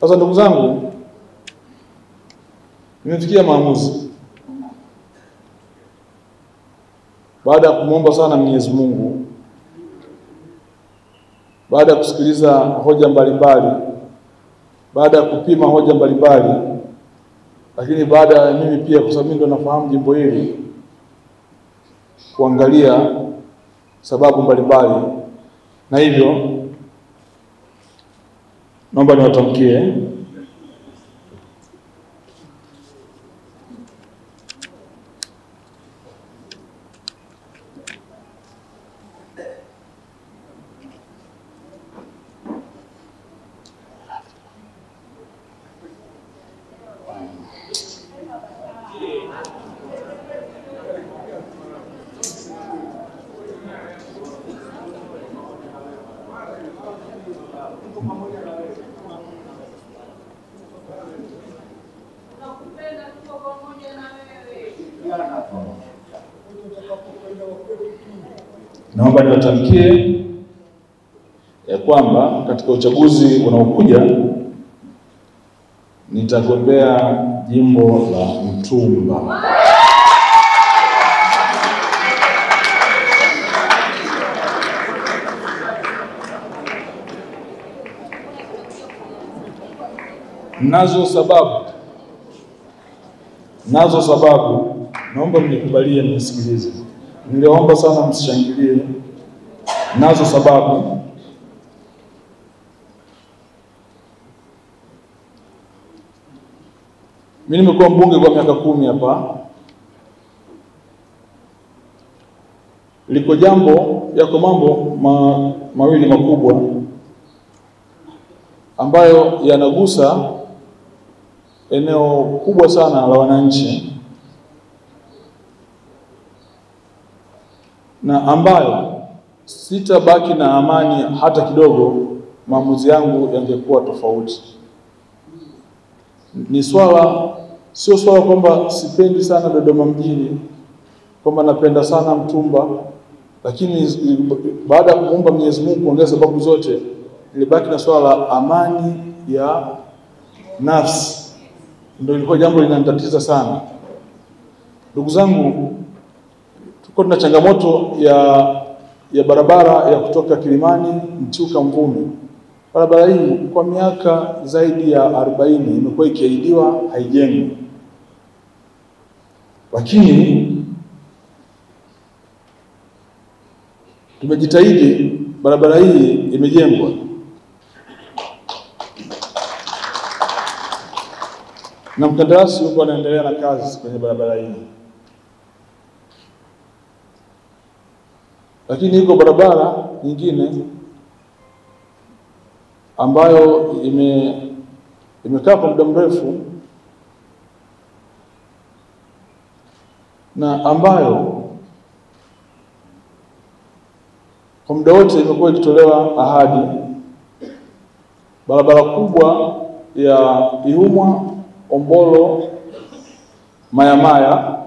Sasa ndugu zangu, nimefikia maamuzi baada ya kumwomba sana Mwenyezi Mungu, baada ya kusikiliza hoja mbalimbali, baada ya kupima hoja mbalimbali, lakini baada ya mimi pia, kwa sababu mimi ndo nafahamu jimbo hili, kuangalia sababu mbalimbali, na hivyo naomba niwatamkie naomba niwatamkie ya kwamba katika uchaguzi unaokuja nitagombea jimbo la Mtumba. Nazo sababu, naomba mnikubalie mnisikilize. Niliomba sana msishangilie. Nazo sababu. Mimi nimekuwa mbunge kwa miaka 10 hapa. Liko yako mambo mawili makubwa ambayo yanagusa eneo kubwa sana la wananchi, na ambayo sitabaki na amani hata kidogo maamuzi yangu yangekuwa tofauti. Ni sio swala kwamba sipendi sana Dodoma mjini, kwamba napenda sana Mtumba, lakini baada ya kuomba Mwenyezi Mungu kuongeza sababu zote, nilibaki na swala la amani ya nafsi. Ndio ilikuwa jambo linanitatiza sana. Ndugu zangu, tuko na changamoto ya barabara ya kutoka Kilimani Mchuka Mvumi. Barabara hii kwa miaka zaidi ya 40 imekuwa ikiahidiwa haijengwi. Lakini tumejitahidi, barabara hii imejengwa. Na mkandarasi yuko anaendelea na kazi kwenye barabara hii. Lakini iko barabara nyingine ambayo imekaa kwa muda mrefu, na ambayo kwa muda wote imekuwa ikitolewa ahadi. Barabara kubwa ya Ihumwa Ombolo Mayamaya